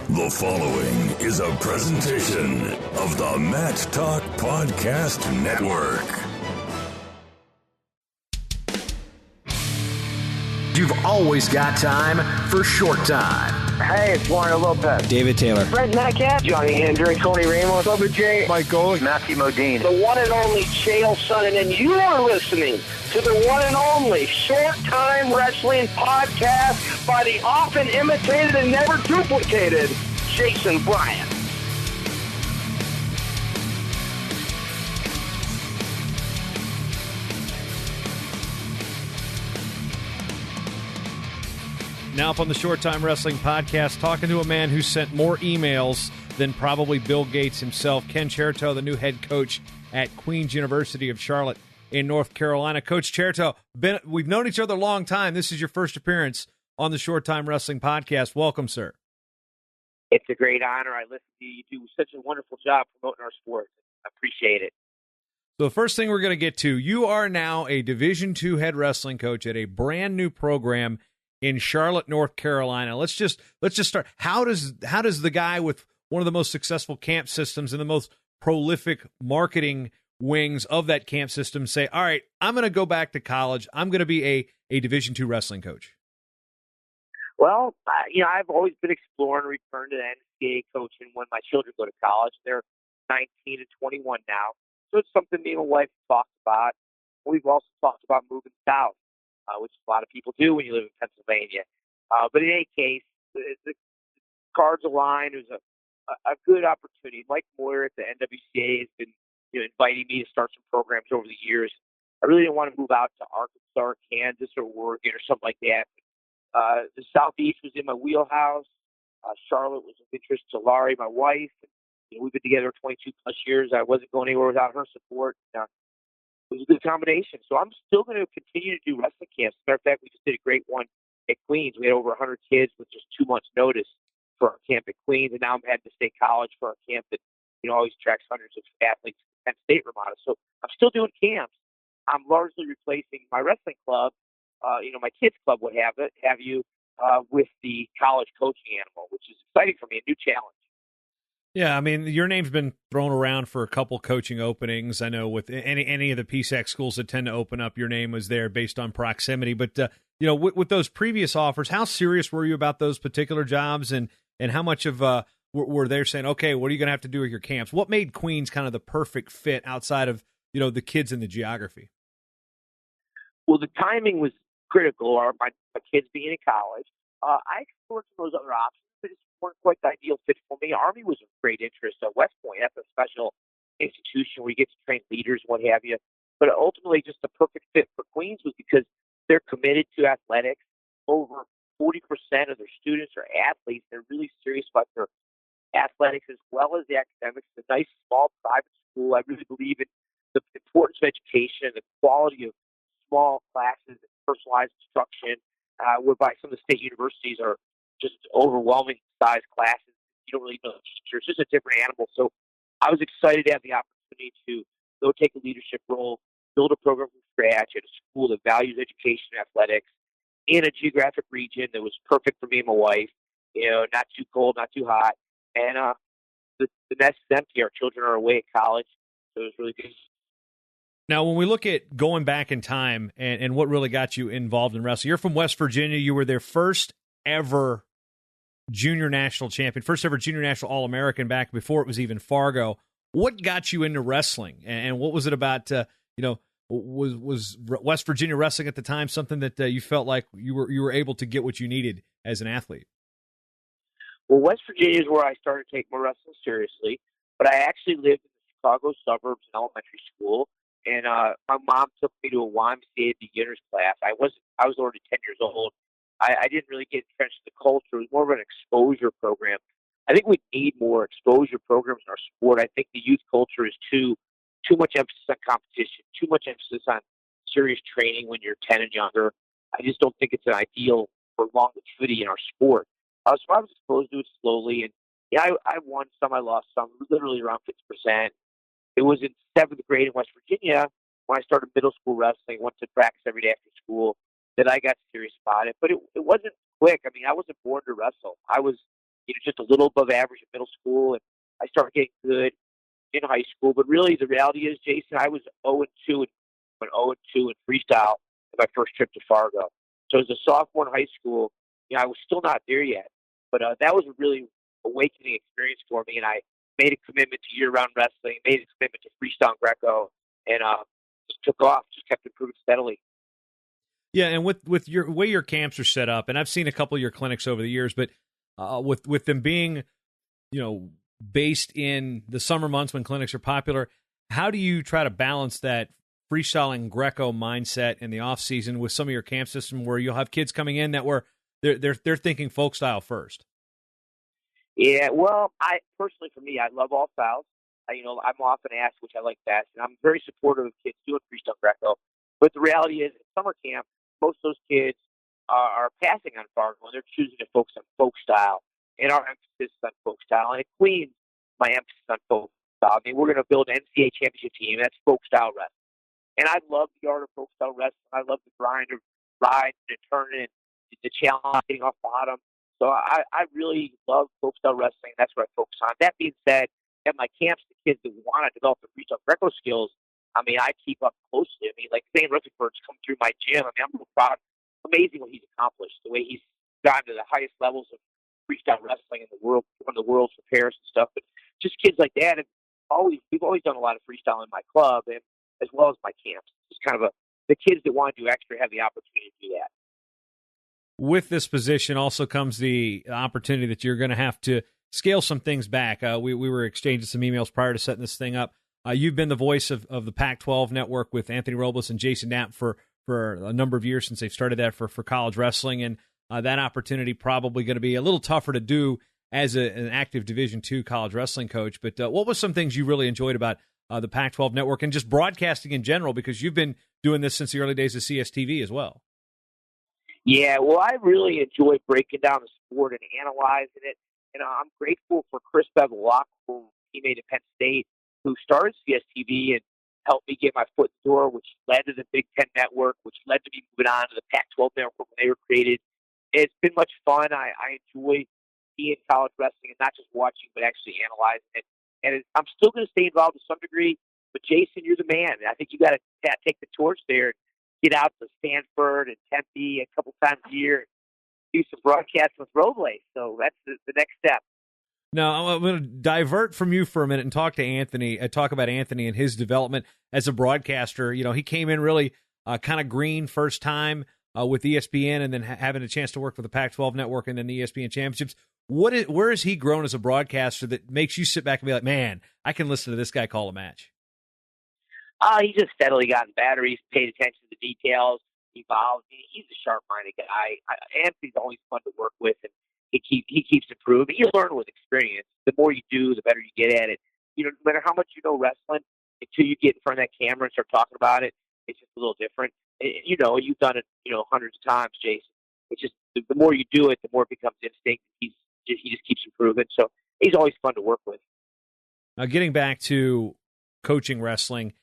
The following is a presentation of the Mat Talk Podcast Network. You've always got time for Short Time. Hey, it's Mario Lopez. David Taylor. Brent Metcalf. Johnny Hendricks. Tony Ramos. Bubba J. Mike Golick. Matthew Modine. The one and only Chael Sonnen. And you are listening to the one and only Short Time Wrestling Podcast by the often imitated and never duplicated Jason Bryant. Now up on the Short Time Wrestling Podcast, talking to a man who sent more emails than probably Bill Gates himself, Ken Chertow, the new head coach at Queen's University of Charlotte in North Carolina. Coach Chertow, we've known each other a long time. This is your first appearance on the Short Time Wrestling Podcast. Welcome, sir. It's a great honor. I listen to you. You do such a wonderful job promoting our sport. I appreciate it. So the first thing we're going to get to, you are now a Division II head wrestling coach at a brand new program in Charlotte, North Carolina. Let's just start. How does the guy with one of the most successful camp systems and the most prolific marketing wings of that camp system say, all right, I'm going to go back to college. I'm going to be a Division II wrestling coach? Well, I've always been exploring and returning to NCAA coaching when my children go to college. They're 19 and 21 now. So it's something me and my wife talked about. We've also talked about moving south, which a lot of people do when you live in Pennsylvania. But in any case, the cards aligned. It was a good opportunity. Mike Moyer at the NWCA has been inviting me to start some programs over the years. I really didn't want to move out to Arkansas or Kansas or Oregon or something like that. The Southeast was in my wheelhouse. Charlotte was of interest to Laurie, my wife. We've been together 22 plus years. I wasn't going anywhere without her support. It was a good combination. So I'm still going to continue to do wrestling camps. As a matter of fact, we just did a great one at Queens. We had over 100 kids with just 2 months' notice for our camp at Queens, and now I'm heading to State College for our camp that always tracks hundreds of athletes in Penn State Ramada. So I'm still doing camps. I'm largely replacing my wrestling club. My kids club would have you with the college coaching animal, which is exciting for me, a new challenge. Yeah, I mean, your name's been thrown around for a couple coaching openings. I know with any of the PSAC schools that tend to open up, your name was there based on proximity. But, with those previous offers, how serious were you about those particular jobs, and how much of were they saying, okay, what are you going to have to do with your camps? What made Queens kind of the perfect fit outside of, the kids and the geography? Well, the timing was critical, or my kids being in college. I explored some of those other options, but it weren't quite the ideal fit for me. Army was of great interest. West Point, that's a special institution where you get to train leaders, what have you. But ultimately, just the perfect fit for Queens was because they're committed to athletics. Over 40% of their students are athletes. They're really serious about their athletics as well as the academics. It's a nice, small, private school. I really believe in the importance of education and the quality of small classes and personalized instruction, whereby some of the state universities are just overwhelming size classes. You don't really know the teachers. It's just a different animal. So I was excited to have the opportunity to go take a leadership role, build a program from scratch at a school that values education and athletics in a geographic region that was perfect for me and my wife. Not too cold, not too hot. And the nest is empty. Our children are away at college. So it was really good. Now, when we look at going back in time and what really got you involved in wrestling, you're from West Virginia. You were their first ever junior national champion, first ever junior national All-American back before it was even Fargo. What got you into wrestling, and what was it about, was West Virginia wrestling at the time something that you felt like you were able to get what you needed as an athlete? Well, West Virginia is where I started to take my wrestling seriously, but I actually lived in the Chicago suburbs in elementary school. And my mom took me to a YMCA beginners class. I was already 10 years old. I didn't really get entrenched in the culture. It was more of an exposure program. I think we need more exposure programs in our sport. I think the youth culture is too much emphasis on competition, too much emphasis on serious training when you're 10 and younger. I just don't think it's an ideal for longevity in our sport. So I was exposed to it slowly. And I won some, I lost some, literally around 50%. It was in 7th grade in West Virginia when I started middle school wrestling, went to practice every day after school, that I got serious about it. But it wasn't quick. I mean, I wasn't born to wrestle. I was just a little above average in middle school, and I started getting good in high school. But really, the reality is, Jason, I was 0-2 in freestyle in my first trip to Fargo. So as a sophomore in high school, I was still not there yet. But that was a really awakening experience for me, and I made a commitment to year-round wrestling, made a commitment to freestyle and Greco, and just took off, just kept improving steadily. Yeah, and with your way your camps are set up, and I've seen a couple of your clinics over the years, but with them being, based in the summer months when clinics are popular, how do you try to balance that freestyling Greco mindset in the off season with some of your camp system where you'll have kids coming in that they're thinking folk style first? Yeah, well, for me, I love all styles. I'm often asked which I like best, and I'm very supportive of kids doing freestyle Greco. But the reality is, at summer camp, most of those kids are passing on Fargo, and they're choosing to focus on folk style. And our emphasis is on folk style. And at Queens, my emphasis is on folk style. I mean, we're going to build an NCAA championship team. That's folk style wrestling. And I love the art of folk style wrestling. I love the grind of riding and turning, the challenge, getting off bottom. So I really love folk style wrestling. That's what I focus on. That being said, at my camps, the kids that want to develop the freestyle Greco skills, I keep up closely. Like Zane Rutherford's come through my gym. I'm real proud. Amazing what he's accomplished, the way he's gotten to the highest levels of freestyle wrestling in the world, one of the world's for Paris and stuff. But just kids like that, we've always done a lot of freestyle in my club, and as well as my camps. It's kind of the kids that want to do extra have the opportunity to do that. With this position also comes the opportunity that you're going to have to scale some things back. We were exchanging some emails prior to setting this thing up. You've been the voice of the Pac-12 network with Anthony Robles and Jason Knapp for a number of years since they've started that for college wrestling, and that opportunity probably going to be a little tougher to do as an active Division II college wrestling coach. But what was some things you really enjoyed about the Pac-12 network and just broadcasting in general, because you've been doing this since the early days of CSTV as well? Yeah, well, I really enjoy breaking down the sport and analyzing it. And I'm grateful for Chris Bevilacqua, who teammate at Penn State, who started CSTV and helped me get my foot in the door, which led to the Big Ten Network, which led to me moving on to the Pac-12 Network when they were created. It's been much fun. I enjoy being college wrestling and not just watching, but actually analyzing it. And I'm still going to stay involved to some degree. But, Jason, you're the man. I think you got to take the torch there and get out to Stanford and Tempe a couple times a year and do some broadcasts with Robles. So that's the next step. Now, I'm going to divert from you for a minute and talk about Anthony and his development as a broadcaster. He came in really kind of green first time with ESPN, and then having a chance to work with the Pac-12 network and then the ESPN championships. Where has he grown as a broadcaster that makes you sit back and be like, man, I can listen to this guy call a match? He's just steadily gotten better. He's paid attention to the details, evolved. He's a sharp-minded guy. Anthony's always fun to work with, and he keeps improving. You learn with experience. The more you do, the better you get at it. No matter how much you know wrestling, until you get in front of that camera and start talking about it, it's just a little different. You've done it, hundreds of times, Jason. It's just the more you do it, the more it becomes instinct. He just keeps improving. So he's always fun to work with. Now, getting back to coaching wrestling,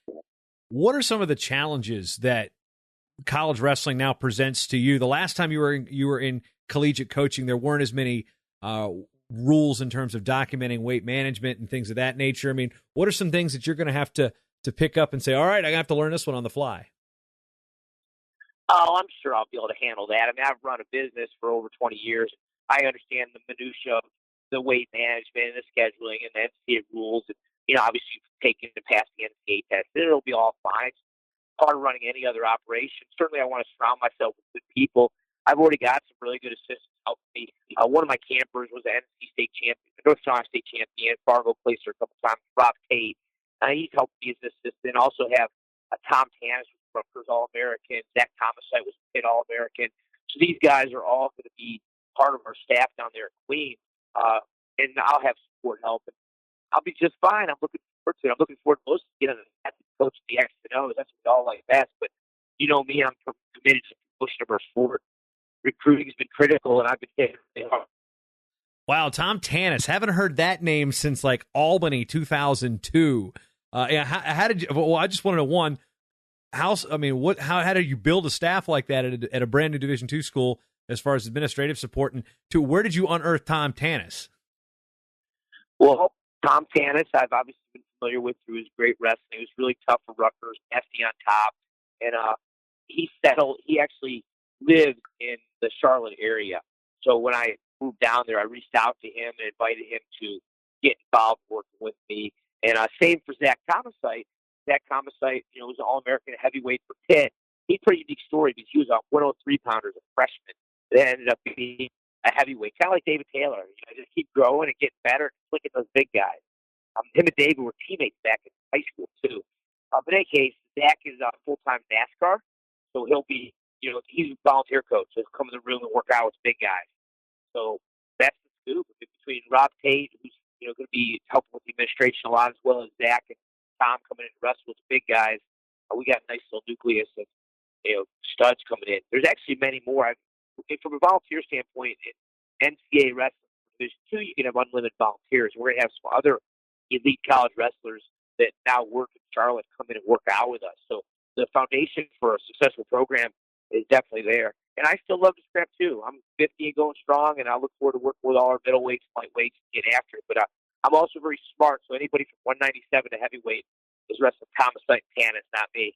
what are some of the challenges that college wrestling now presents to you? The last time you were in collegiate coaching, there weren't as many rules in terms of documenting weight management and things of that nature. What are some things that you're going to have to pick up and say, all right, I have to learn this one on the fly? Oh, I'm sure I'll be able to handle that. I've run a business for over 20 years. I understand the minutia of the weight management and the scheduling and the NCAA rules. And, obviously taking to pass the NCAA test. It'll be all fine. It's part of running any other operation. Certainly I want to surround myself with good people. I've already got some really good assistants helping me. One of my campers was an NC State champion, North Carolina State champion, Fargo placed her a couple times, Rob Tate. He's helped me as an assistant. Also have Tom Tanis was Rutgers All-American. Zach Thomasite was Pitt All-American. So these guys are all going to be part of our staff down there at Queens. And I'll have support help. And I'll be just fine. I'm looking forward to it. I'm looking forward to most to coach the X and O's. That's what we all like best. But you know me, I'm committed to pushing our sport. Recruiting has been critical, and I've been hitting really hard. Wow, Tom Tanis. Haven't heard that name since like Albany 2002. How did you? Well, I just want to know one. How did you build a staff like that at a brand new Division II school as far as administrative support, and two, where did you unearth Tom Tanis? Well, Tom Tanis, I've obviously been familiar with through his great wrestling. He was really tough for Rutgers, nasty on top, and he settled. He actually lived in the Charlotte area. So when I moved down there, I reached out to him and invited him to get involved working with me. And same for Zach Thomasite. Zach Thomasite, was an All-American heavyweight for Pitt. He's a pretty unique story because he was a 103 pounder as a freshman. That ended up being a heavyweight, kind of like David Taylor. Just keep growing and getting better, look at those big guys. Him and David were teammates back in high school too. But in any case, Zach is a full-time NASCAR, so he'll be, he's a volunteer coach. So he'll come in the room and work out with big guys. So that's the scoop between Rob Tate, who's going to be helping with the administration a lot, as well as Zach and Tom coming in to wrestle with the big guys. We got a nice little nucleus of studs coming in. There's actually many more. From a volunteer standpoint, in NCAA wrestling Division II, you can have unlimited volunteers. We're going to have some other elite college wrestlers that now work in Charlotte come in and work out with us. So the foundation for a successful program is definitely there. And I still love to scrap too. I'm 50 and going strong, and I look forward to working with all our middleweights and lightweights and get after it. But I'm also very smart, so anybody from 197 to heavyweight is wrestling Thomasite and Tanis, not me.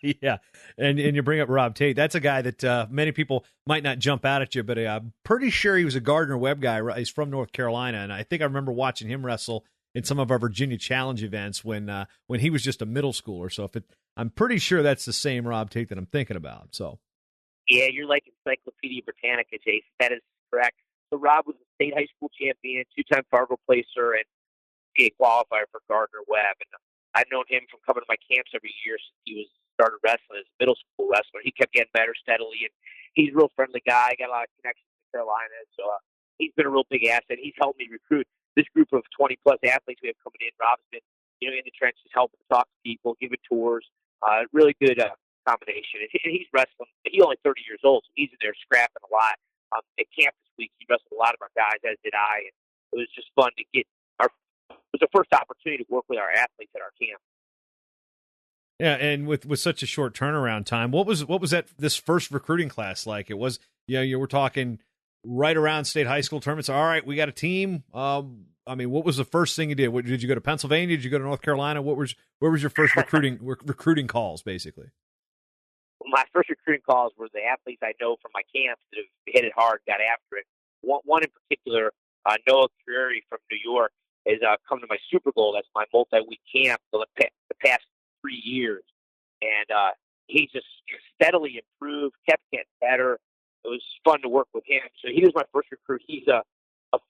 Yeah, and you bring up Rob Tate. That's a guy that many people might not jump out at you, but I'm pretty sure he was a Gardner Webb guy. He's from North Carolina, and I think I remember watching him wrestle in some of our Virginia Challenge events when he was just a middle schooler. So I'm pretty sure that's the same Rob Tate that I'm thinking about. So yeah, you're like Encyclopedia Britannica, Jason. That is correct. So Rob was a state high school champion, two-time Fargo placer, and a qualifier for Gardner Webb. And I've known him from coming to my camps every year since he started wrestling as a middle school wrestler. He kept getting better steadily, and he's a real friendly guy. Got a lot of connections to Carolina, so he's been a real big asset. He's helped me recruit this group of 20-plus athletes we have coming in. Rob's been, in the trenches, helping talk to people, giving tours. Really good combination. And he's wrestling. He's only 30 years old, so he's in there scrapping a lot. At camp this week, he wrestled a lot of our guys, as did I, and it was just fun to get it was the first opportunity to work with our athletes at our camp. Yeah, and with such a short turnaround time, what was this first recruiting class like? It was, you were talking right around state high school tournaments. All right, we got a team. What was the first thing you did? Did you go to Pennsylvania? Did you go to North Carolina? Where was your first recruiting calls, basically? My first recruiting calls were the athletes I know from my camps that have hit it hard, got after it. One in particular, Noah Curry from New York, has come to my Super Bowl. That's my multi-week camp for the past 3 years. And he just steadily improved, kept getting better. It was fun to work with him. So he was my first recruit. He's a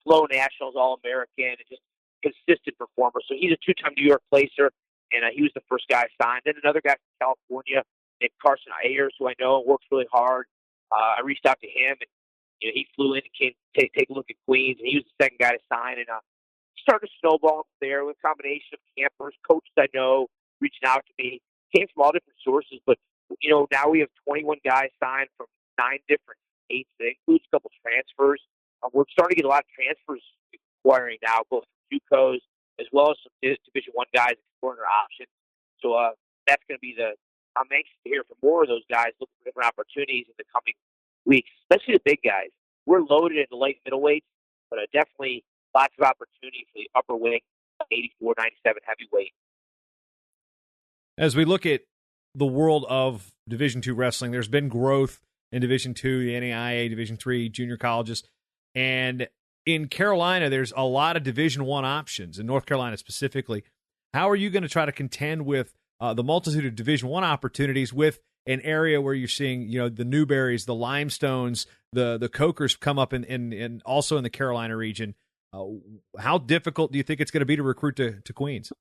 Flow Nationals All-American and just consistent performer. So he's a two-time New York placer, and he was the first guy signed. Then another guy from California named Carson Ayers, who I know works really hard. I reached out to him, and he flew in and came take a look at Queens, and he was the second guy to sign. And started to snowball there with a combination of campers, coaches I know reaching out to me, came from all different sources. But, now we have 21 guys signed from 9 different states. That includes a couple transfers. We're starting to get a lot of transfers acquiring now, both from JUCOs as well as some Division I guys exploring their options. So that's going to be I'm anxious to hear from more of those guys looking for different opportunities in the coming weeks, especially the big guys. We're loaded in the light middleweights, but definitely lots of opportunity for the upper wing, 84, 97 heavyweight. As we look at the world of Division II wrestling, there's been growth in Division II, the NAIA, Division III, junior colleges. And in Carolina, there's a lot of Division I options, in North Carolina specifically. How are you going to try to contend with the multitude of Division I opportunities with an area where you're seeing, the Newberries, the Limestones, the Cokers come up in also in the Carolina region? How difficult do you think it's going to be to recruit to Queens?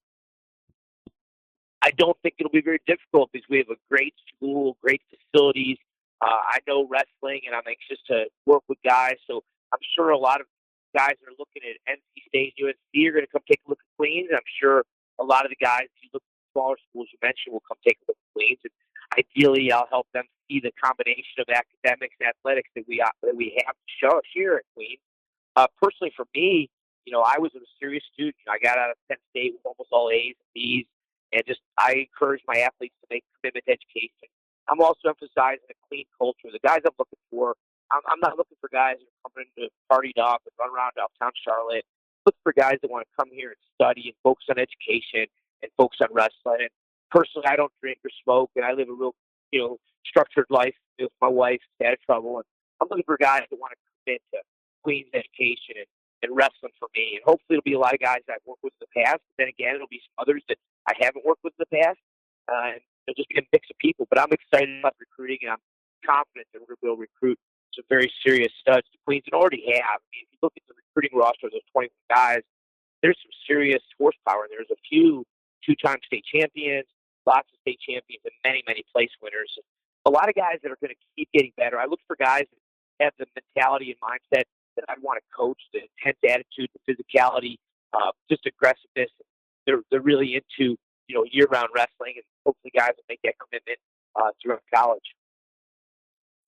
I don't think it'll be very difficult because we have a great school, great facilities. I know wrestling, and I'm anxious to work with guys. So I'm sure a lot of guys that are looking at NC State, UNC are going to come take a look at Queens. I'm sure a lot of the guys who look at smaller schools you mentioned will come take a look at Queens. And ideally, I'll help them see the combination of academics and athletics that we have to show here at Queens. Personally, for me, I was a serious student. I got out of Penn State with almost all A's and B's, and I encourage my athletes to make commitment to education. I'm also emphasizing a clean culture. The guys I'm looking for, I'm not looking for guys who are coming to party up and run around downtown Charlotte. I'm look for guys that want to come here and study and focus on education and focus on wrestling. And personally, I don't drink or smoke, and I live a real, structured life with my wife, had trouble. And I'm looking for guys that want to commit to Queens education and wrestling for me. And hopefully it'll be a lot of guys that I've worked with in the past. But then again, it'll be some others that I haven't worked with in the past. And it'll just be a mix of people. But I'm excited about recruiting, and I'm confident that we're going to be able to recruit some very serious studs to Queens and already have. I mean, if you look at the recruiting roster of those 21 guys, there's some serious horsepower. There's a few two-time state champions, lots of state champions, and many, many place winners. A lot of guys that are going to keep getting better. I look for guys that have the mentality and mindset that I want to coach, the intense attitude, the physicality, just aggressiveness. They're really into year-round wrestling, and hopefully guys will make that commitment throughout college.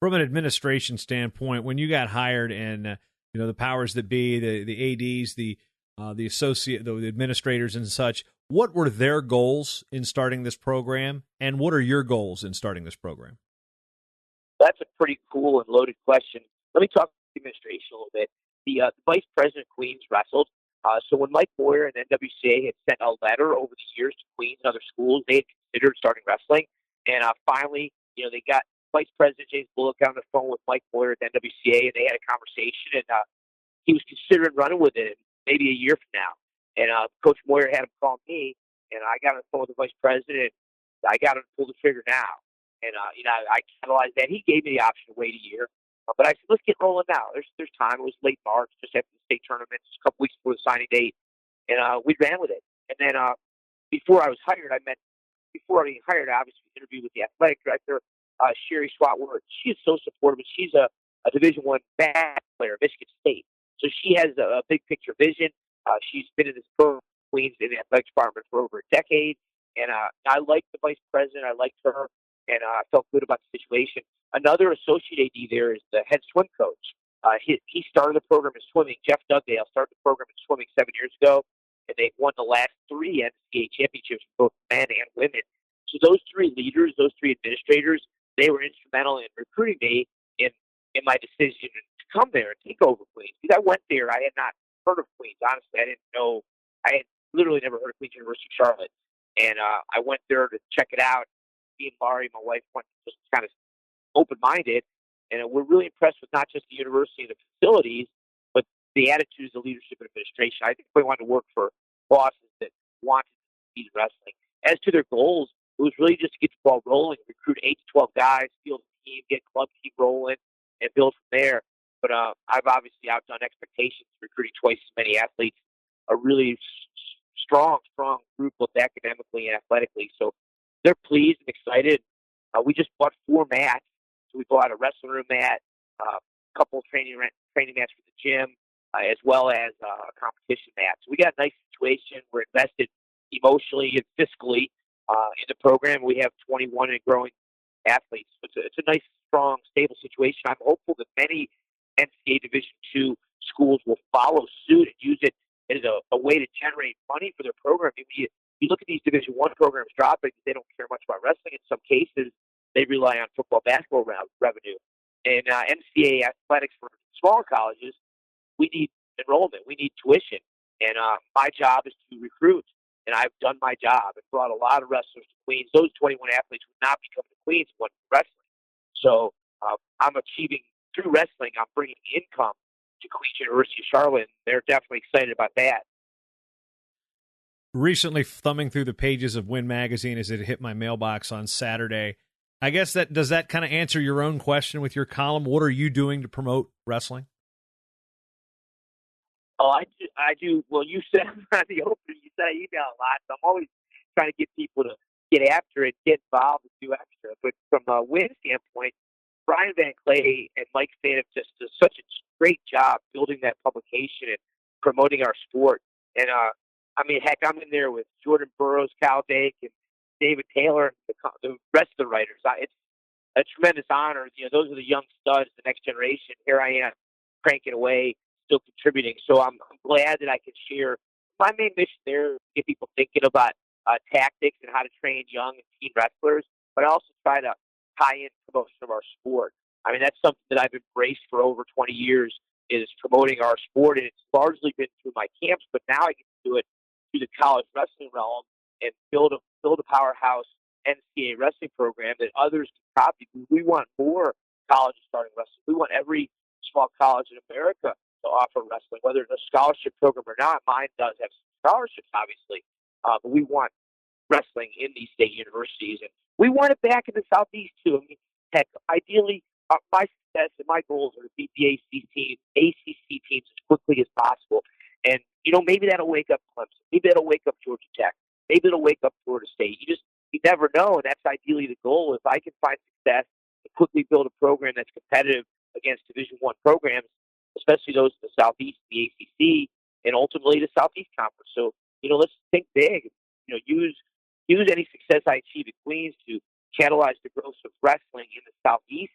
From an administration standpoint, when you got hired and the powers that be, the ADs, the administrators and such, what were their goals in starting this program, and what are your goals in starting this program? That's a pretty cool and loaded question. Let me talk about the administration a little bit. The vice president of Queens wrestled. So when Mike Boyer and NWCA had sent a letter over the years to Queens and other schools, they had considered starting wrestling. And finally, they got Vice President James Bullock on the phone with Mike Boyer at NWCA, and they had a conversation, and he was considering running with it maybe a year from now. And Coach Moyer had him call me, and I got on the phone with the Vice President. I got him to pull the trigger now. And, I catalyzed that. He gave me the option to wait a year. But I said, let's get rolling now. There's time. It was late March, just after the state tournament, just a couple weeks before the signing date. And we ran with it. And then before I was hired, I obviously interviewed with the athletic director, Sherry Swatworth. She is so supportive. She's a Division I bad player, Michigan State. So she has a big picture vision. She's been in this program, Queens, in the athletic department for over a decade. And I liked the vice president. I liked her. And I felt good about the situation. Another associate AD there is the head swim coach. He started the program in swimming. Jeff Dugdale started the program in swimming 7 years ago, and they've won the last 3 NCAA championships for both men and women. So those 3 leaders, those 3 administrators, they were instrumental in recruiting me in my decision to come there and take over Queens. Because I went there, I had not heard of Queens. Honestly, I didn't know. I had literally never heard of Queens University of Charlotte. And I went there to check it out. Me and Laurie, my wife, went just kind of open-minded, and we're really impressed with not just the university and the facilities, but the attitudes of leadership and administration. I think we wanted to work for bosses that wanted to compete in wrestling. As to their goals, it was really just to get the ball rolling, recruit 8 to 12 guys, field a team, get club team rolling, and build from there. But I've obviously outdone expectations, recruiting twice as many athletes, a really strong group, both academically and athletically. So they're pleased and excited. We just bought 4 mats. So we bought a wrestling room mat, a couple of training mats for the gym, as well as a competition mat. So we got a nice situation. We're invested emotionally and fiscally in the program. We have 21 and growing athletes. So it's a nice, strong, stable situation. I'm hopeful that many NCAA Division II schools will follow suit and use it as a way to generate money for their program. You look at these Division I programs dropping, they don't care much about wrestling. In some cases, they rely on football, basketball revenue. And NCAA athletics for smaller colleges, we need enrollment. We need tuition. And my job is to recruit. And I've done my job and brought a lot of wrestlers to Queens. Those 21 athletes would not be coming to Queens if it wasn't for wrestling. So I'm achieving, through wrestling, I'm bringing income to Queens University of Charlotte. And they're definitely excited about that. Recently thumbing through the pages of Win Magazine as it hit my mailbox on Saturday. I guess does that kind of answer your own question with your column? What are you doing to promote wrestling? Oh, I do. Well, you said on the opening, you said I email a lot, so I'm always trying to get people to get after it, get involved, and do extra. But from a Win standpoint, Brian Van Clay and Mike Fan have just done such a great job building that publication and promoting our sport. And heck, I'm in there with Jordan Burroughs, Cal Dake, and David Taylor, and the rest of the writers. It's a tremendous honor. Those are the young studs, the next generation. Here I am, cranking away, still contributing. So I'm glad that I can share. My main mission there is to get people thinking about tactics and how to train young and teen wrestlers, but I also try to tie in promotion of our sport. That's something that I've embraced for over 20 years, is promoting our sport, and it's largely been through my camps, but now I get to do it through the college wrestling realm and build a powerhouse NCAA wrestling program that others can copy. We want more colleges starting wrestling. We want every small college in America to offer wrestling, whether it's a scholarship program or not. Mine does have some scholarships, obviously, but we want wrestling in these state universities, and we want it back in the Southeast too. I mean, heck, ideally, my success and my goals are to beat the ACC teams as quickly as possible. And maybe that'll wake up Clemson. Maybe that'll wake up Georgia Tech. Maybe it'll wake up Florida State. You never know, and that's ideally the goal. If I can find success and quickly build a program that's competitive against Division I programs, especially those in the Southeast, the ACC, and ultimately the Southeast Conference. So, let's think big. Use any success I achieve at Queens to catalyze the growth of wrestling in the Southeast,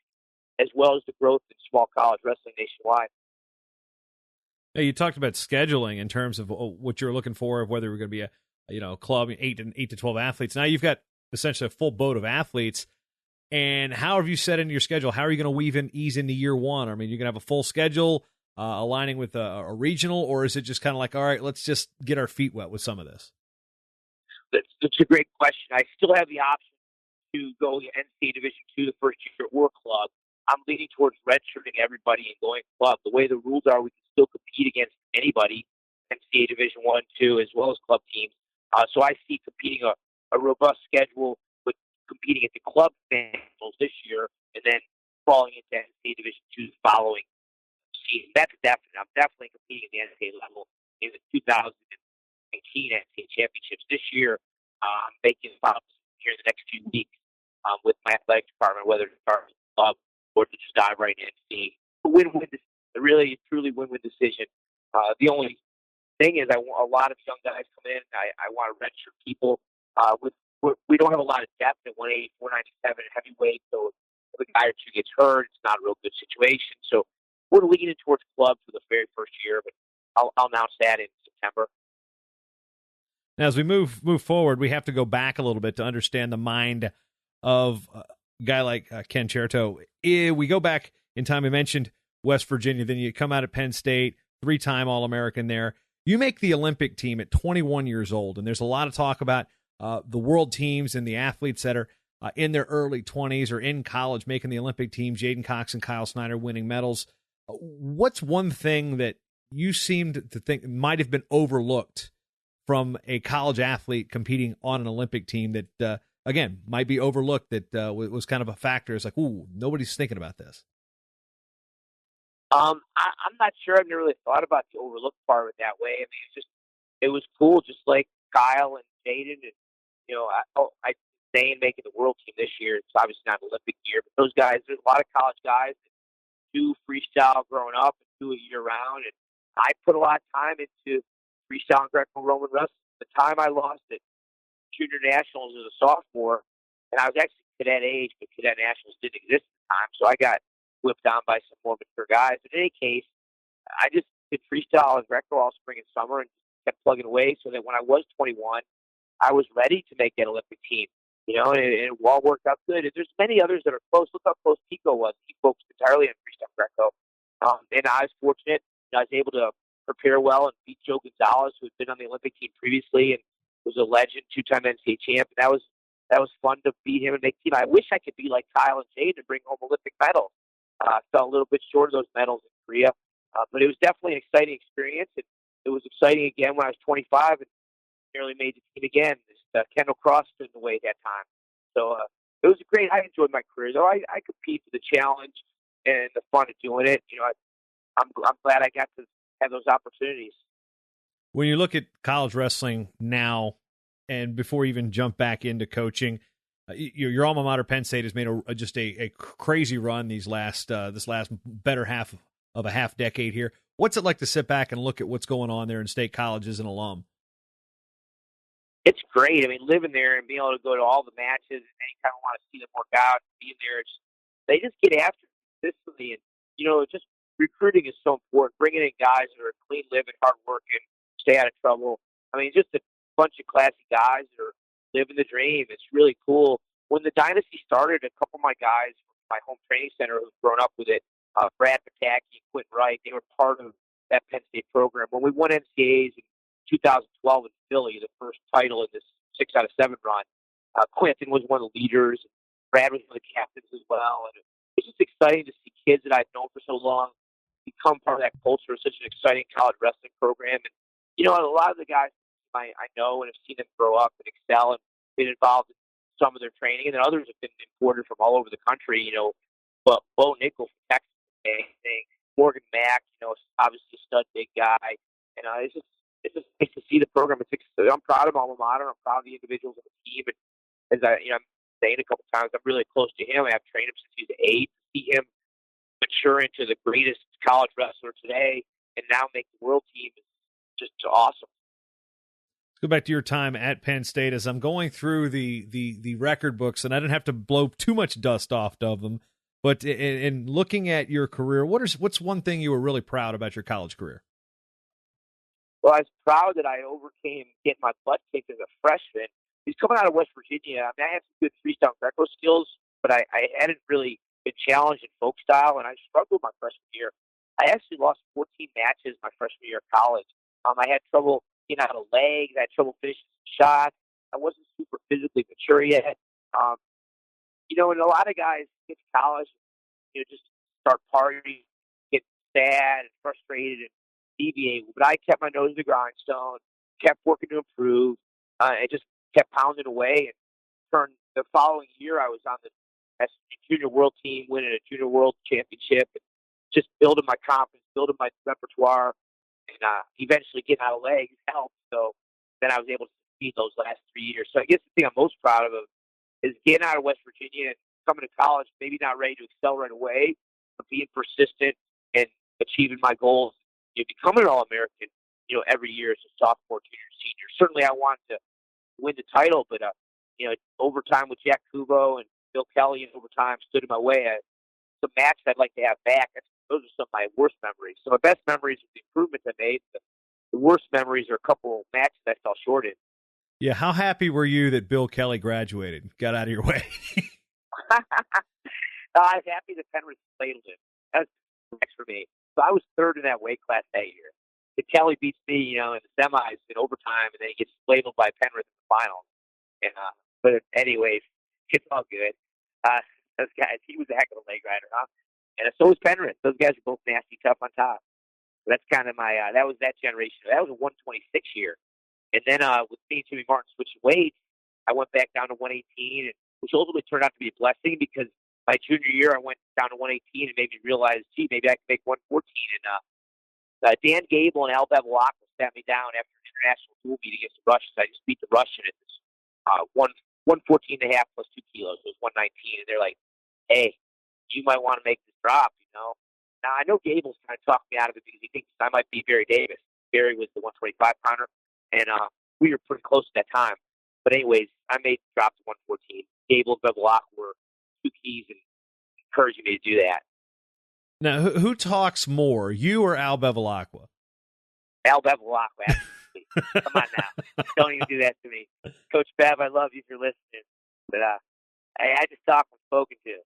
as well as the growth in small college wrestling nationwide. Now, you talked about scheduling in terms of what you're looking for, of whether we're going to be a club, 8 to 12 athletes. Now you've got essentially a full boat of athletes. And how have you set into your schedule? How are you going to ease into year one? I mean, you're going to have a full schedule aligning with a regional, or is it just kind of like, all right, let's just get our feet wet with some of this? That's a great question. I still have the option to go to NCAA Division II the first year or club. I'm leaning towards redshirting everybody and going club. The way the rules are, we can still compete against anybody, NCAA Division I, II, as well as club teams. So I see competing a robust schedule with competing at the club nationals this year and then falling into NCAA Division II the following season. That's definite. I'm definitely competing at the NCAA level in the 2019 NCAA championships. This year, I'm making about here in the next few weeks with my athletic department, whether to start with the club or to just dive right in and see a win-win, really, truly win-win decision. The only thing is, I want a lot of young guys come in. I want to redshirt people. We don't have a lot of depth at 180, 497 heavyweight, so if a guy or two gets hurt, it's not a real good situation. So we're leaning towards club for the very first year, but I'll announce that in September. Now, as we move forward, we have to go back a little bit to understand the mind of a guy like Ken Chertow. We go back in time. I mentioned West Virginia. Then you come out at Penn State, 3-time All-American there. You make the Olympic team at 21 years old, and there's a lot of talk about the world teams and the athletes that are in their early 20s or in college making the Olympic team, Jaden Cox and Kyle Snyder winning medals. What's one thing that you seemed to think might have been overlooked from a college athlete competing on an Olympic team that, again, might be overlooked, that was kind of a factor? It's like, ooh, nobody's thinking about this. I'm not sure. I've never really thought about the overlooked part of it that way. I mean, it was cool, just like Kyle and Jaden, and I saying making the world team this year. It's obviously not an Olympic year, but those guys, there's a lot of college guys that do freestyle growing up and do it year round, and I put a lot of time into freestyle and Greco-Roman wrestling. The time I lost at Junior Nationals as a sophomore, and I was actually cadet age, but cadet nationals didn't exist at the time, so I got whipped down by some more mature guys. In any case, I just did freestyle and Greco all spring and summer and kept plugging away so that when I was 21, I was ready to make that Olympic team, and it all worked out good. And there's many others that are close. Look how close Pico was. He focused entirely on freestyle Greco. And I was fortunate. I was able to prepare well and beat Joe Gonzalez, who had been on the Olympic team previously and was a legend, 2-time NCAA champ. And that was fun to beat him and make team. I wish I could be like Kyle and Jade and bring home Olympic medals. I fell a little bit short of those medals in Korea, but it was definitely an exciting experience. And it was exciting again when I was 25 and nearly made the team again. Kendall Cross stood in the way at that time. So it was great. I enjoyed my career, though. I compete for the challenge and the fun of doing it. I'm glad I got to have those opportunities. When you look at college wrestling now, and before you even jump back into coaching, your alma mater, Penn State, has made just a crazy run this last better half of a half decade here. What's it like to sit back and look at what's going on there in state college as an alum? It's great. I mean, living there and being able to go to all the matches and anytime I want to see them work out and being there, they just get after it consistently. And, just recruiting is so important. Bringing in guys that are clean living, hard working, stay out of trouble. I mean, just a bunch of classy guys that are living the dream. It's really cool. When the dynasty started, a couple of my guys from my home training center who've grown up with it Brad Pataki and Quentin Wright. They were part of that Penn State program. When we won NCAAs in 2012 in Philly, the first title in this 6 out of 7 run, Quentin was one of the leaders. Brad was one of the captains as well. And it's just exciting to see kids that I've known for so long become part of that culture of such an exciting college wrestling program. And, a lot of the guys I know and have seen them grow up and excel and been involved in some of their training, and then others have been imported from all over the country. But Bo Nickel from Texas, Morgan Mack, obviously a stud big guy, and it's just nice to see the program. I'm proud of alma mater. I'm proud of the individuals on the team, and as I'm saying a couple times, I'm really close to him. I've trained him since he was 8. To see him mature into the greatest college wrestler today, and now make the world team is just awesome. Go back to your time at Penn State. As I'm going through the record books, and I didn't have to blow too much dust off of them, but in looking at your career, what's one thing you were really proud about your college career? Well, I was proud that I overcame getting my butt kicked as a freshman. He's coming out of West Virginia. I mean, I had some good freestyle Greco skills, but I hadn't really been challenged in folk style, and I struggled my freshman year. I actually lost 14 matches my freshman year of college. I had trouble getting out of legs. I had trouble finishing shots. I wasn't super physically mature yet. And a lot of guys get to college, just start partying, get sad and frustrated and deviate. But I kept my nose to the grindstone, kept working to improve, and just kept pounding away. And the following year, I was on the junior world team, winning a junior world championship, and just building my confidence, building my repertoire. And eventually getting out of legs helped. So then I was able to succeed those last 3 years. So I guess the thing I'm most proud of is getting out of West Virginia and coming to college, maybe not ready to excel right away, but being persistent and achieving my goals. Becoming an All-American, every year as a sophomore, junior, senior. Certainly I want to win the title, but, overtime with Jack Kubo and Bill Kelly in overtime stood in my way. Some matches I'd like to have back. Those are some of my worst memories. So my best memories are the improvements I made. The worst memories are a couple matches I fell short in. Yeah, how happy were you that Bill Kelly graduated, got out of your way? I was happy that Penrith ladled him. That was next for me. So I was third in that weight class that year. And Kelly beats me, in the semis in overtime, and then he gets ladled by Penrith in the final. And but anyways, it's all good. Those guys, he was a heck of a leg rider, huh? And so was Penrith. Those guys are both nasty tough on top. So that's kind of my that was that generation. That was a 126 year. And then with me and Jimmy Martin switching weights, I went back down to 118, which ultimately turned out to be a blessing because my junior year I went down to 118 and made me realize, maybe I could make 114. And Dan Gable and Al Bevilacqua sat me down after an international duel meet against the Russians. I just beat the Russian at this 114 and a half plus 2 kilos. It was 119, and they're like, "Hey, you might want to make this drop, Now, I know Gable's trying to talk me out of it because he thinks I might be Barry Davis. Barry was the 125 pounder, and we were pretty close at that time. But anyways, I made the drop to 114. Gable and Bevilacqua were 2 keys and encouraging me to do that. Now, who talks more, you or Al Bevilacqua? Al Bevilacqua, absolutely. Come on now. Don't even do that to me. Coach Bev, I love you if you're listening. But I just talk when spoken to.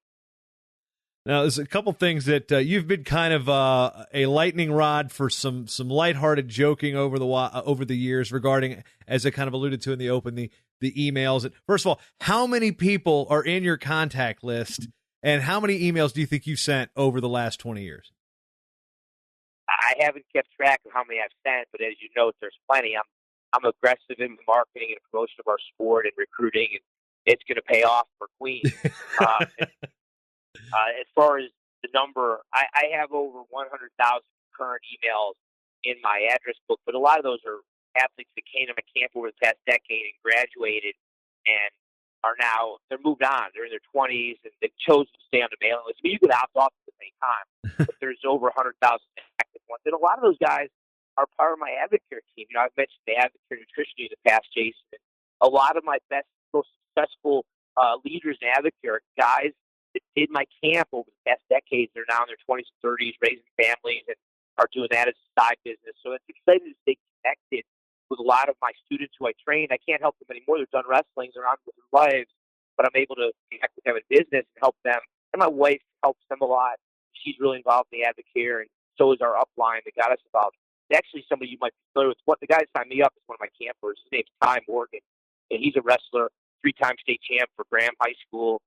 Now, there's a couple things that you've been kind of a lightning rod for some lighthearted joking over the years regarding, as I kind of alluded to in the open, the emails. First of all, how many people are in your contact list, and how many emails do you think you sent over the last 20 years? I haven't kept track of how many I've sent, but as you know, there's plenty. I'm aggressive in the marketing and promotion of our sport and recruiting, and it's going to pay off for Queen. As far as the number, I have over 100,000 current emails in my address book, but a lot of those are athletes that came to my camp over the past decade and graduated and are now, they're moved on. They're in their 20s and they've chosen to stay on the mailing list. I mean, you could opt off at the same time, but there's over 100,000 active ones. And a lot of those guys are part of my Advocare team. I've mentioned the Advocare Nutrition in the past, Jason. And a lot of my best, most successful leaders in Advocare, guys that did my camp over the past decades. They're now in their 20s and 30s, raising families, and are doing that as a side business. So it's exciting to stay connected with a lot of my students who I trained. I can't help them anymore. They're done wrestling. They're on with their lives. But I'm able to connect with them in business and help them. And my wife helps them a lot. she's really involved in the Advocare, and so is our upline that got us involved. Actually, somebody you might be familiar with. What the guy that signed me up is one of my campers. His name's Ty Morgan, and he's a wrestler, 3-time state champ for Graham High School.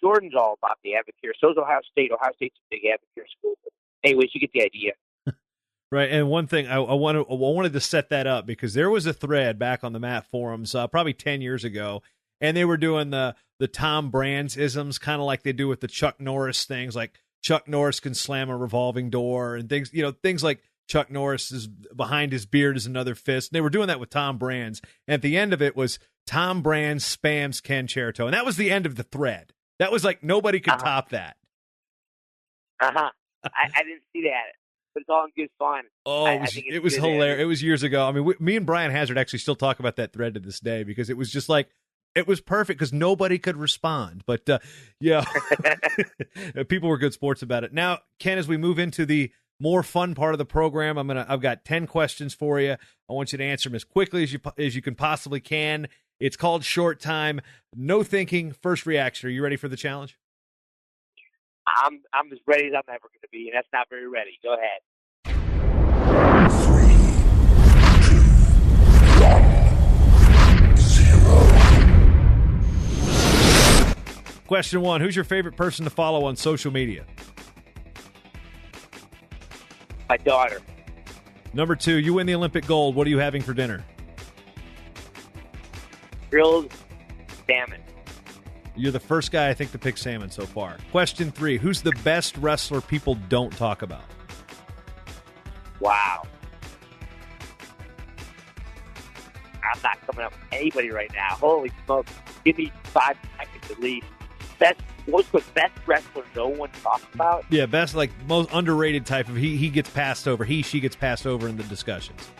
Jordan's all about the Advocare. So is Ohio State. Ohio State's a big Advocare school. But anyways, you get the idea. Right, and one thing I wanted to set that up because there was a thread back on the Matt forums probably 10 years ago, and they were doing the Tom Brands isms, kind of like they do with the Chuck Norris things, like Chuck Norris can slam a revolving door and things, things like Chuck Norris is behind his beard is another fist. And they were doing that with Tom Brands, and at the end of it was Tom Brands spams Ken Chertow, and that was the end of the thread. That was like nobody could top that. I didn't see that. But it's all in good fun. Oh, it was hilarious. It was years ago. I mean, me and Brian Hazard actually still talk about that thread to this day because it was just like, it was perfect because nobody could respond. But, yeah, people were good sports about it. Now, Ken, as we move into the more fun part of the program, I've got 10 questions for you. I want you to answer them as quickly as you can possibly can. It's called Short Time. No thinking, first reaction. Are you ready for the challenge? I'm as ready as I'm ever going to be, and that's not very ready. Go ahead. 3, 2, 1, 0. Question 1, who's your favorite person to follow on social media? My daughter. Number 2, you win the Olympic gold. What are you having for dinner? Grilled salmon. You're the first guy, I think, to pick salmon so far. Question 3, who's the best wrestler people don't talk about? Wow. I'm not coming up with anybody right now. Holy smokes. Give me 5 seconds at least. What's the best wrestler no one talks about? Yeah, best, like, most underrated type of, he gets passed over. She gets passed over in the discussions.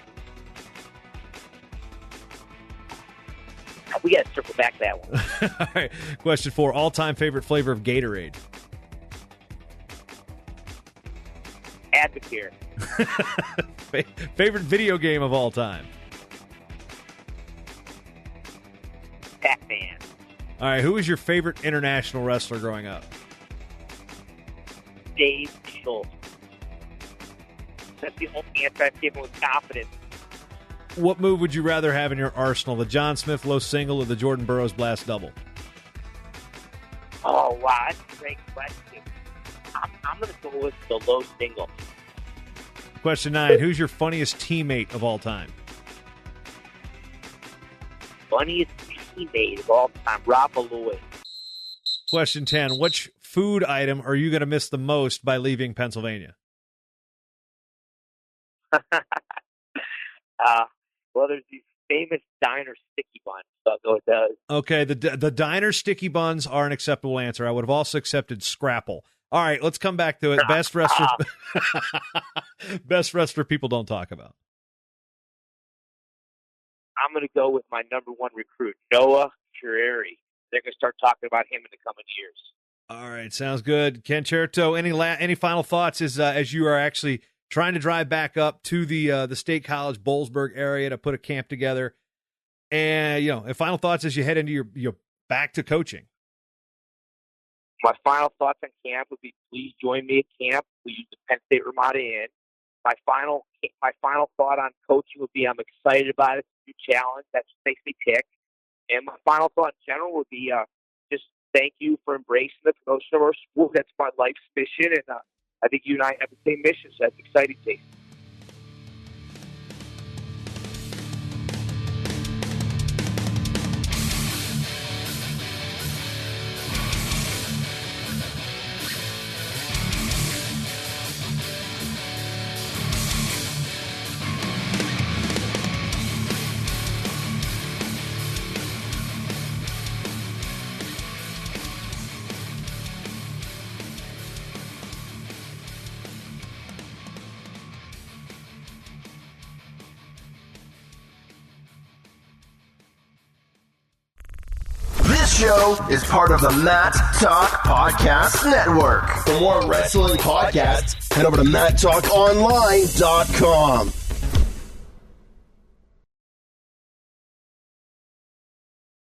We got to circle back that one. All right. Question 4, all-time favorite flavor of Gatorade? Advocare. Favorite video game of all time? Pac-Man. All right. Who was your favorite international wrestler growing up? Dave Schultz. That's the only answer I've given with confidence. What move would you rather have in your arsenal, the John Smith low single or the Jordan Burroughs blast double? Oh, wow. That's a great question. I'm going to go with the low single. Question 9, who's your funniest teammate of all time? Funniest teammate of all time, Rob Malloy. Question 10, which food item are you going to miss the most by leaving Pennsylvania? Well, there's these famous diner sticky buns, so I'll go with those. Okay, the diner sticky buns are an acceptable answer. I would have also accepted Scrapple. All right, let's come back to it. Best wrestler people don't talk about. I'm going to go with my number 1 recruit, Noah Chertow. They're going to start talking about him in the coming years. All right, sounds good. Ken Chertow, any final thoughts as you are actually trying to drive back up to the State College Boalsburg area to put a camp together, and final thoughts as you head into your back to coaching? My final thoughts on camp would be: please join me at camp. We use the Penn State Ramada Inn. My final thought on coaching would be: I'm excited about it. It's a new challenge. That just makes me tick. And my final thought in general would be just thank you for embracing the promotion of our school. That's my life's mission, and I think you and I have the same mission, so that's exciting to me. This show is part of the Matt Talk Podcast Network. For more wrestling podcasts, head over to MattTalkOnline.com.